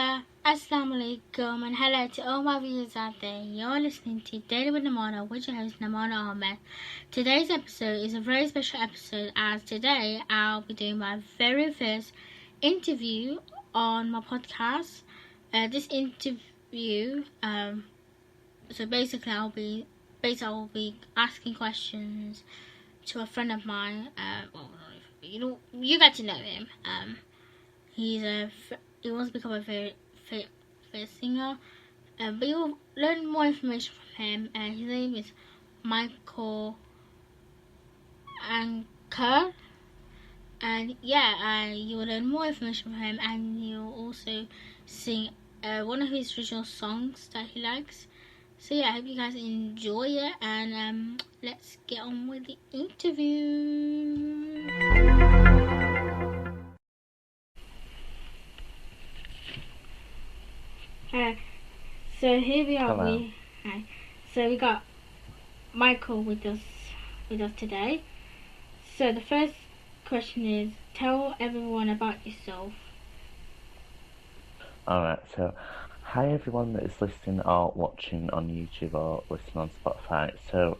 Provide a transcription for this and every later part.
Assalamu alaikum and hello to all my viewers out there. You're listening to Daily with Nihmanah with your host Nihmanah Ahmed. Today's episode is a very special episode as today I'll be doing my very first interview on my podcast. This interview, so basically I will be asking questions to a friend of mine. You got to know him. He wants to become a very famous singer, but you'll learn more information from him. His name is Michael Ankers, and you will learn more information from him, and he'll also sing one of his original songs that he likes. So I hope you guys enjoy it, and let's get on with the interview. So here we are. So we got Michael with us today. So the first question is, tell everyone about yourself. Alright, so hi everyone that is listening or watching on YouTube or listening on Spotify. So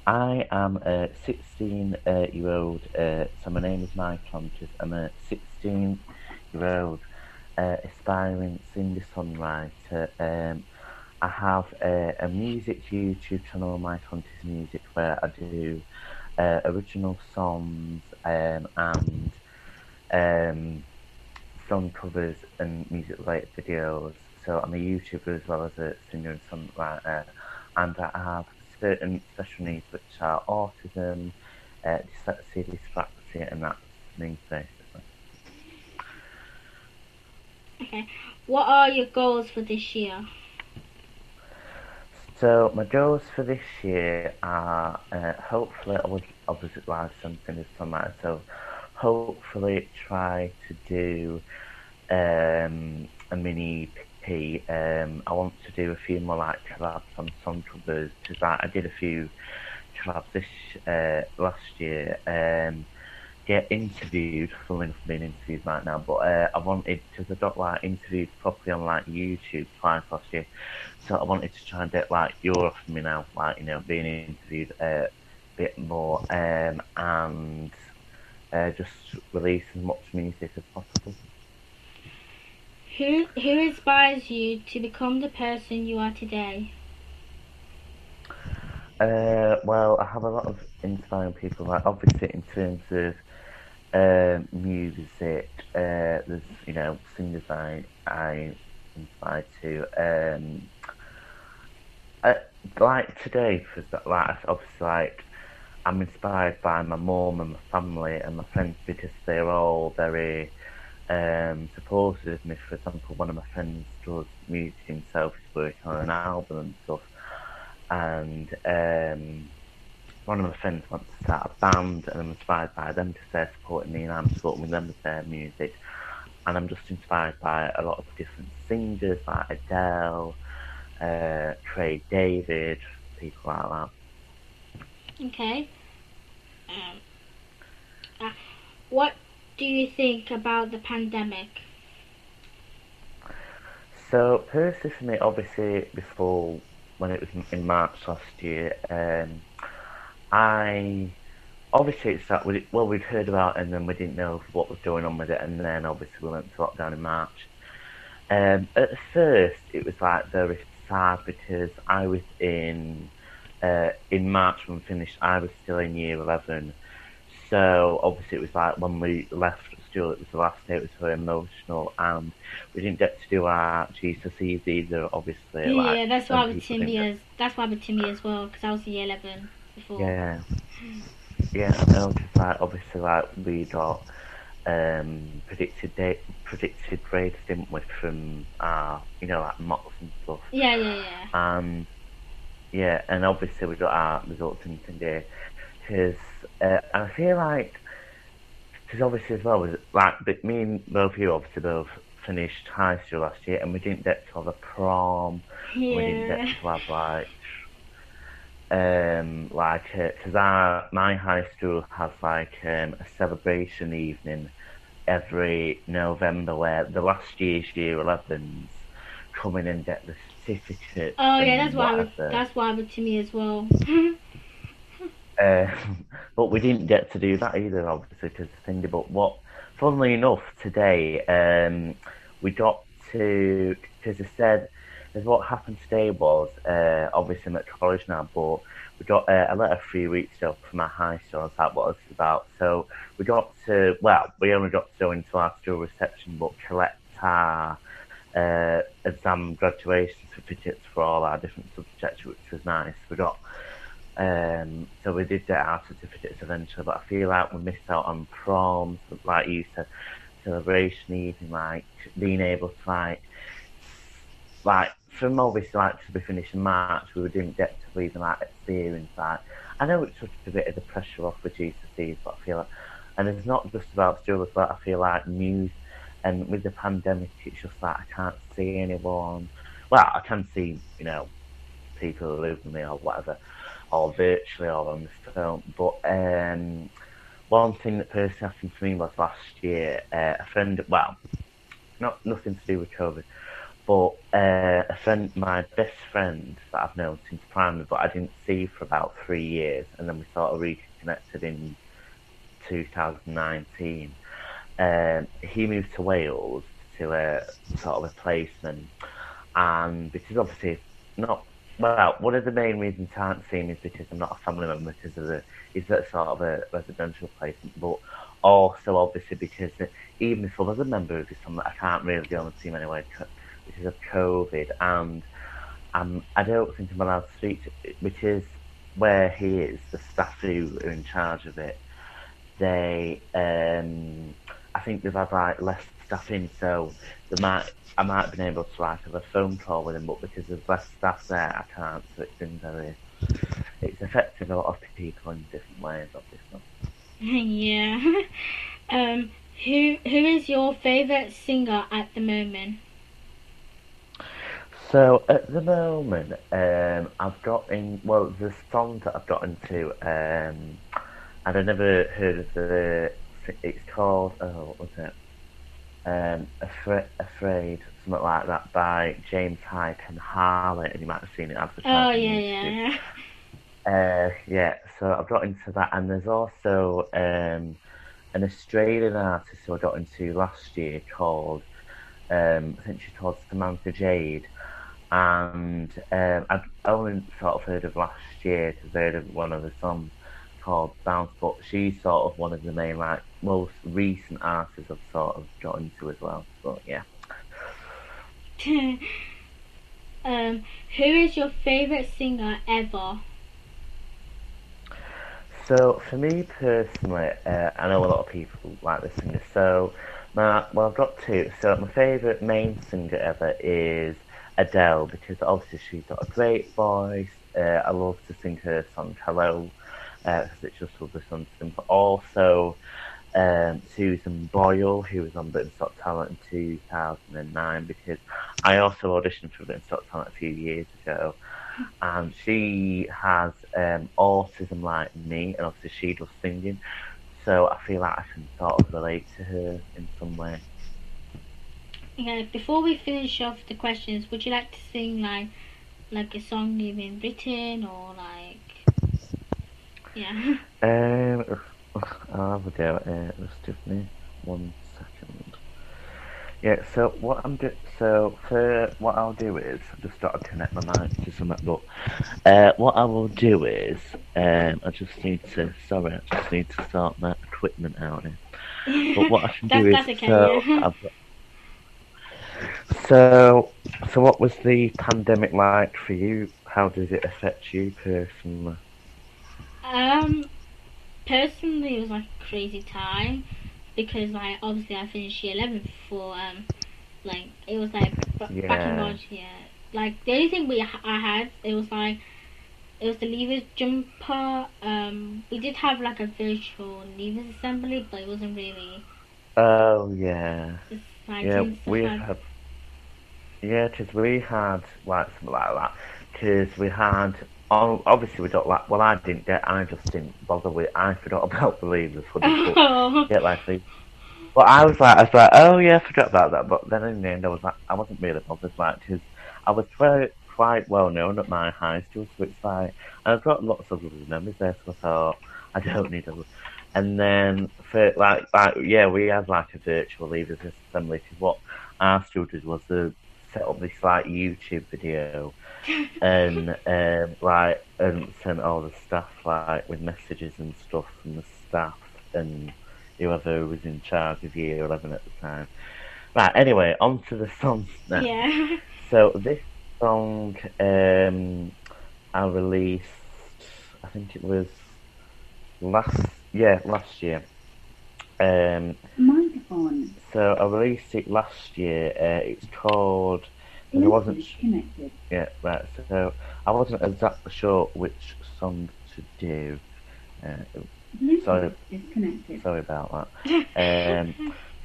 I am a 16-year-old, so my name is Michael Ankers. I'm a 16-year-old aspiring singer-songwriter. I have a music YouTube channel, Michael Ankers Music, where I do original songs and song covers and music-related videos. So I'm a YouTuber as well as a singer and songwriter, and I have certain special needs which are autism, dyslexia, dyspraxia, and that's me basically. Okay, what are your goals for this year? So my goals for this year are hopefully I would obviously like something as songwriter. So hopefully try to do a mini EP. I want to do a few more like collabs on song covers because I did a few collabs this last year. Get interviewed, funnily enough being interviewed right now, but I wanted, because I got like interviewed properly on like YouTube twice last year, so I wanted to try and get like Europe for me now, like, you know, being interviewed a bit more, and just release as much music as possible. Who inspires you to become the person you are today? Well, I have a lot of inspiring people, like obviously in terms of music, there's, you know, singers I inspire to. Like today, for like obviously, like I'm inspired by my mum and my family and my friends because they're all very supportive of me. For example, one of my friends does music himself, he's working on an album and stuff, and one of my friends wants to start a band, and I'm inspired by them because they're supporting me and I'm supporting them with their music. And I'm just inspired by a lot of different singers like Adele, Craig David, people like that. Okay. What do you think about the pandemic? So personally for me, obviously before, when it was in March last year, obviously it's that we'd heard about it and then we didn't know what was going on with it, and then obviously we went to lockdown in March. At first it was like very sad because I was in March when we finished, I was still in year 11, so obviously it was like when we left school, it was the last day, it was very emotional, and we didn't get to do our GCSEs either, obviously. Yeah, that's why with Timmy as well, because I was in year 11 before. Yeah, no, because like obviously like we got predicted grades, didn't we, from our, you know, like mocks and stuff. Yeah. And obviously we got our results in today, because I feel like, because obviously as well, like me and both you obviously both finished high school last year, and we didn't get to have a prom. Yeah. We didn't get to have because my high school has like a celebration evening every November where the last year's year 11s come in and get the certificates. Oh yeah, and whatever. that's what happened to me as well. But we didn't get to do that either, obviously, because but funnily enough, today, we got to, because they said, because what happened today was, obviously I'm at college now, but we got a letter 3 weeks ago from our high school, and that's what it's about. So we only got to go into our school reception, but collect our exam graduation certificates for all our different subjects, which was nice. So we did get our certificates eventually, but I feel like we missed out on proms, like you said, celebration evening, like being able to from obviously to be finished in March, we didn't get to even experience that. I know it took a bit of the pressure off with GCSEs, but I feel like, and it's not just about school, but I feel like news, and with the pandemic, it's just I can't see anyone. Well, I can see, people who live with me or whatever, or virtually or on the phone. But one thing that personally happened to me was last year, a friend, nothing to do with COVID, but my best friend that I've known since primary, but I didn't see for about 3 years, and then we sort of reconnected in 2019. He moved to Wales to a sort of a placement, and because obviously one of the main reasons I can't see him is because I'm not a family member, because he's at sort of a residential placement, but also obviously because even if I was a member of his family, I can't really go and see him anyway because of COVID, and I don't think I'm allowed to speak to, which is where he is, the staff who are in charge of it. They, I think they've had less staff in, so I might have been able to have a phone call with him, but because there's less staff there, I can't. So it's affected a lot of people in different ways, obviously. Yeah. Who is your favourite singer at the moment? So at the moment, I've got the song that I've got into, and I've never heard of it's called, what was it? Afraid, something like that, by James Hype and Harley, and you might have seen it advertised. Oh yeah. Yeah. So I've got into that, and there's also an Australian artist who I got into last year called, I think she's called Samantha Jade, and I've only sort of heard of last year because I heard of one of the songs called Bounce, but she's sort of one of the main most recent artists I've sort of got into as well. But yeah. Who is your favourite singer ever? So for me personally, I know a lot of people like this singer. So I've got two. So my favourite main singer ever is Adele, because obviously she's got a great voice. I love to sing her song Hello, because it's just lovely something. But also Susan Boyle, who was on Britain's Got Talent in 2009, because I also auditioned for Britain's Got Talent a few years ago, and she has autism like me, and obviously she does singing, so I feel like I can sort of relate to her in some way. Okay, before we finish off the questions, would you like to sing like a song you've been written, or yeah? I'll have a go at it. Just give me 1 second. Yeah, so what I'll do is I've just got to connect my mic to something, but what I will do is I just need to sort my equipment out here. But what I can do is okay, so what was the pandemic like for you? How does it affect you personally? Personally, it was like a crazy time because obviously I finished year 11 before it was back in March. Yeah, the only thing I had, it was the leavers jumper. We did have a virtual leavers assembly, but it wasn't really. Oh yeah. We had. Yeah, because we had something like that. Because we had, obviously we got I didn't get, I just didn't bother with. I forgot about the leavers. Get But I was like, oh yeah, I forgot about that. But then in the end, I wasn't really bothered, like, because I was quite well known at my high school, so it's like, and I've got lots of lovely memories there, so I thought, I don't need a. And then, for yeah, we had like a virtual leavers assembly, because what our school did was to set up this like YouTube video and and sent all the staff like with messages and stuff from the staff and whoever was in charge of year 11 at the time. Right, anyway, on to the songs now. Yeah. So this song I released, I think it was last year. Microphone. So I released it last year. It's called. And I wasn't connected. Yeah, right. So I wasn't exactly sure which song to do. Sorry, disconnected. sorry about that.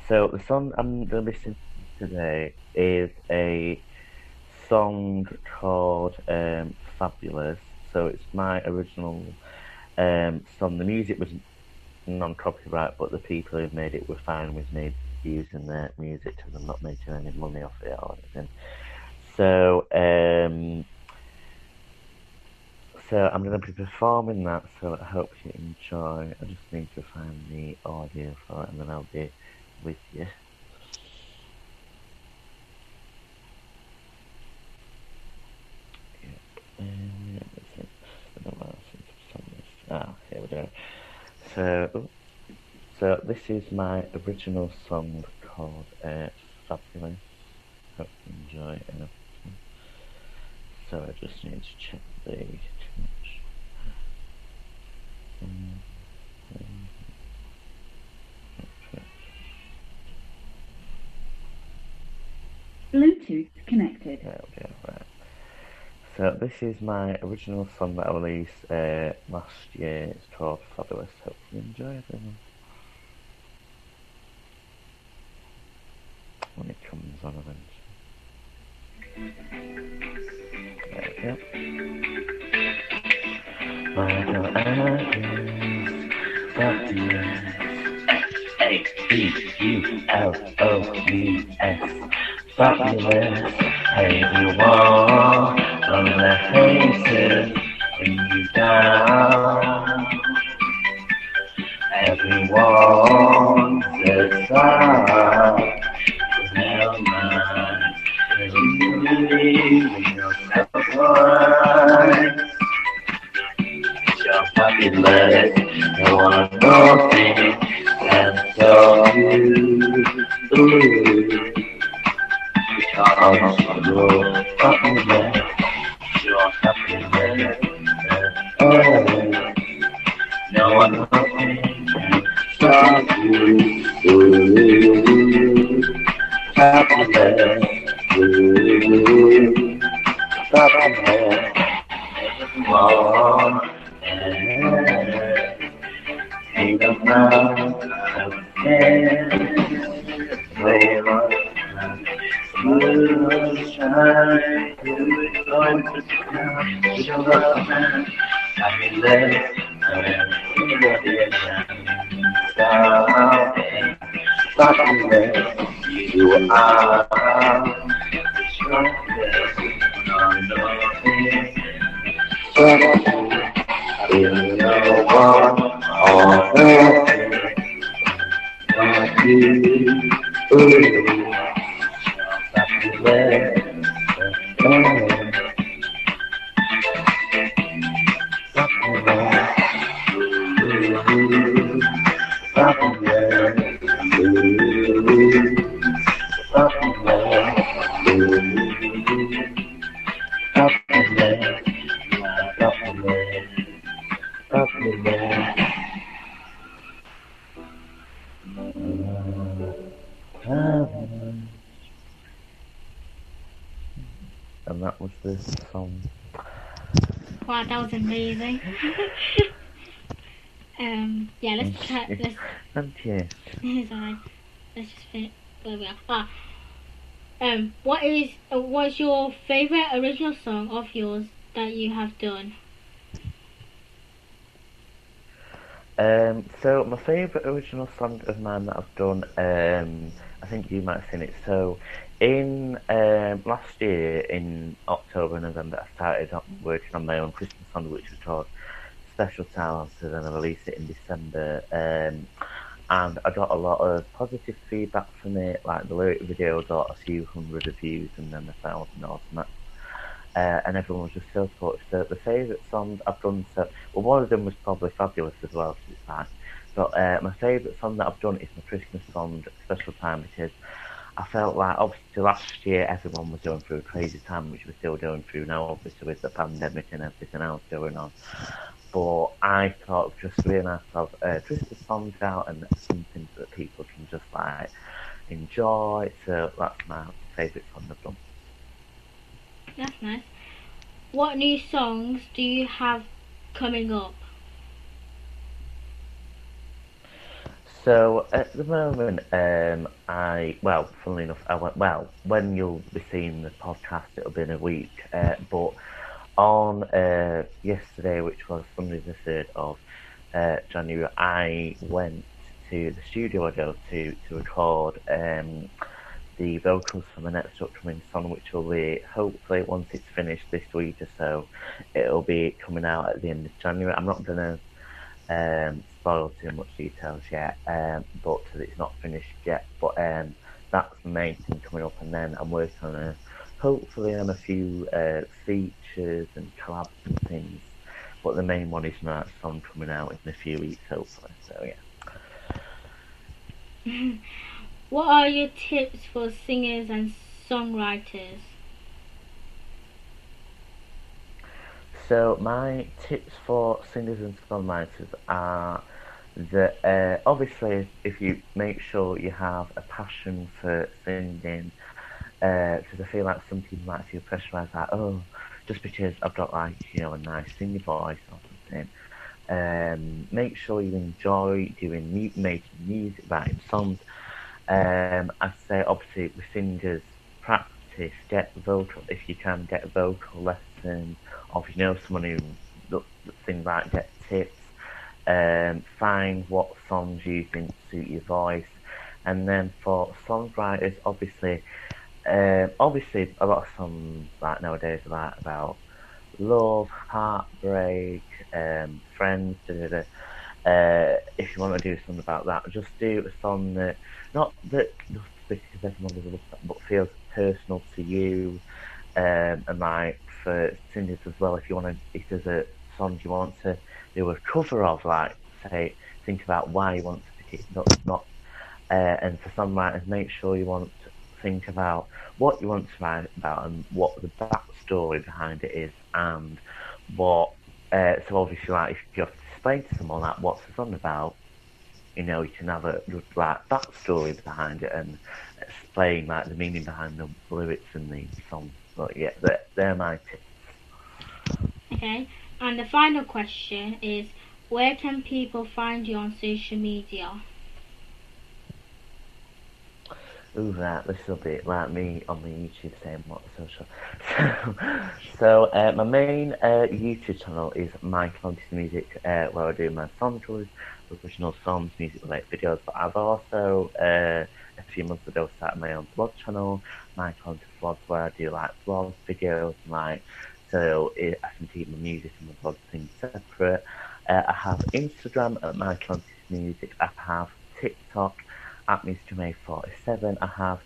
So the song I'm going to listen to today is a song called "Fabulous." So it's my original song. The music was non-copyright, but the people who made it were fine with me using their music because I'm not making any money off it or anything. So I'm going to be performing that, so I hope you enjoy. I just need to find the audio for it and then I'll be with you. Here we go. So this is my original song called Fabulous. Hope you enjoy it. So I just need to check the connection. Bluetooth connected. There we go, right. So this is my original song that I released last year. It's called Fabulous. Hope you enjoy it. When it comes on eventually. There we go. Michael Ankers, Fabulous. Fabulous. Fabulous. Everyone from the haters bring you down. Everyone says never mind. You believe in yourself, right? You're fabulous. You want to know things, and so you. Because you're fabulous. You're fabulous. Oh, no one can stop you. Fabulous. Fabulous. Everyone. Think of now, shine, going to come, you're man, fabulous, you are the strongest, in no one on earth like you. And that was the song. Wow, that was amazing. Yeah, let's try. Thank you. Sorry. Let's just finish where we are. What's your favorite original song of yours that you have done? So my favourite original song of mine that I've done, I think you might have seen it. So in last year, in October and November, I started working on my own Christmas song, which was called Special Sounds, and then I released it in December. And I got a lot of positive feedback from it. Like the lyric video got a few hundred of views, and then 1,000 or something. And everyone was just so supportive. So the favourite song I've done, one of them was probably Fabulous as well, because it's fine. But my favourite song that I've done is my Christmas song, Special Time, because I felt like obviously last year everyone was going through a crazy time, which we're still going through now, obviously with the pandemic and everything else going on. But I thought just really nice to have Christmas songs out and something that people can just like enjoy. So that's my favourite song I've done. That's nice. What new songs do you have coming up? So at the moment, funnily enough, when you'll be seeing the podcast, it'll be in a week. But on yesterday, which was Sunday the 3rd of January, I went to the studio I go to record the vocals for my next upcoming song, which will be hopefully once it's finished this week or so, it'll be coming out at the end of January. I'm not gonna spoil too much details yet, but it's not finished yet. But that's the main thing coming up, and then I'm working on hopefully on a few features and collabs and things. But the main one is my song coming out in a few weeks, hopefully. So yeah. What are your tips for singers and songwriters? So my tips for singers and songwriters are that obviously if you make sure you have a passion for singing, because I feel like some people might feel pressurised, like, oh, just because I've got like a nice singing voice or something. Make sure you enjoy making music, writing songs. I'd say obviously with singers, practice, get vocal if you can, get vocal lessons, or if you know someone who sings like, get tips. Find what songs you think suit your voice, and then for songwriters, obviously a lot of songs like nowadays are like about love, heartbreak, friends, if you want to do something about that, just do a song that, not that just because everyone does love that, but feels personal to you, and like for singers as well, if there's a song you want to do a cover of, like say, think about why you want to pick it, not and for songwriters, make sure you want to think about what you want to write about and what the backstory behind it is, and what. So obviously, like if you have to explain to someone like what's the song about, you can have a good like backstory behind it and explain like the meaning behind the lyrics and the song. But yeah, they're my tips. Okay, and the final question is, where can people find you on social media? Ooh, this will be like me on the YouTube saying what social. So my main YouTube channel is Michael Ankers Music, where I do my song covers, original songs, music related videos. But I've also a few months ago started my own vlog channel, Michael Ankers Vlog, where I do like vlog videos, I can keep my music and my vlog things separate. I have Instagram at Michael Ankers Music. I have TikTok at Mr. May 47. I have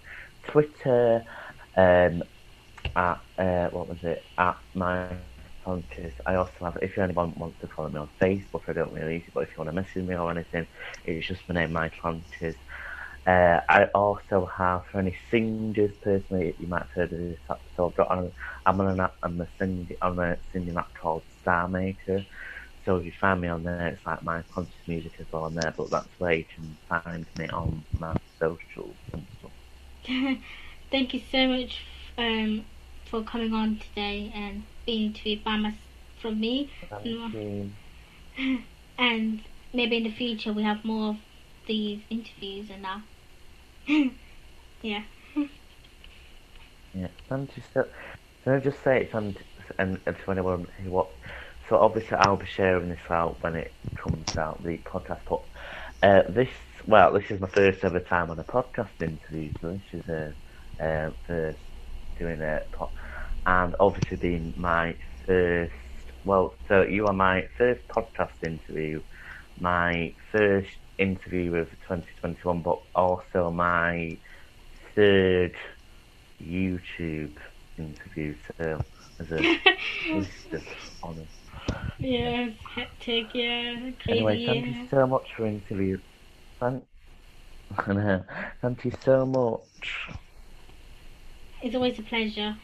Twitter at at my Ankers. I also have, if anyone wants to follow me on Facebook, I don't really use it, but if you want to message me or anything, it's just my name, Michael Ankers. I also have, for any singers personally, you might have heard of this episode, I'm on a singing app called Star Maker. So if you find me on there, it's like my conscious music as well on there, but that's where you can find me on my socials and stuff. Thank you so much for coming on today and being interviewed from me. Thank you. And maybe in the future we have more of these interviews and that. Yeah. Yeah, thank you. So, can I just say, and to anyone who So obviously I'll be sharing this out when it comes out, the podcast. But this is my first ever time on a podcast interview. So this is first doing a and obviously being my first. Well, so you are my first podcast interview, my first interview of 2021, but also my third YouTube interview. So as a list of honours. Yeah, hectic, yeah, crazy. Anyway, thank you so much for interview. Thank you so much. It's always a pleasure.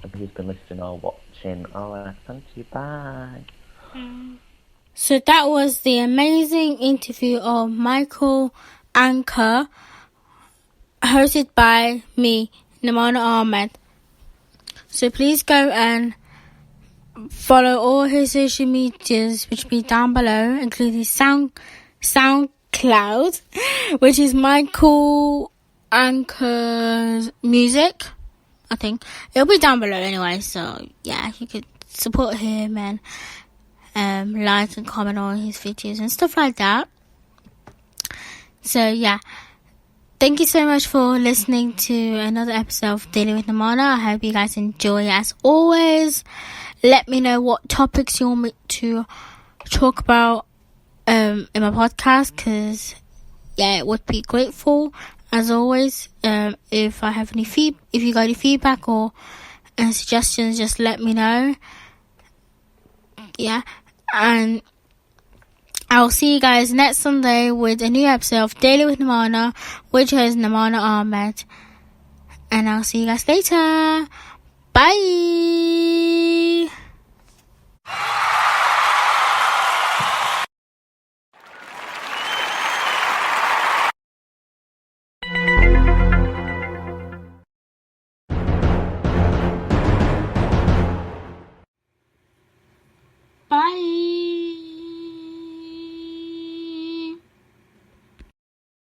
Have you been listening or watching? Alright, thank you, bye. So that was the amazing interview of Michael Ankers, hosted by me, Nihmanah Ahmed. So please go and follow all his social medias, which will be down below, including SoundCloud, which is Michael Ankers Music. I think it'll be down below anyway. So yeah, you could support him and like and comment on his videos and stuff like that. So yeah, thank you so much for listening to another episode of Daily with Nihmanah. I hope you guys enjoy. As always, let me know what topics you want me to talk about in my podcast, because yeah, it would be grateful. As always, if I have if you got any feedback or suggestions, just let me know. Yeah, and I'll see you guys next Sunday with a new episode of Daily with Nihmanah, which is Nihmanah Ahmed. And I'll see you guys later. Bye.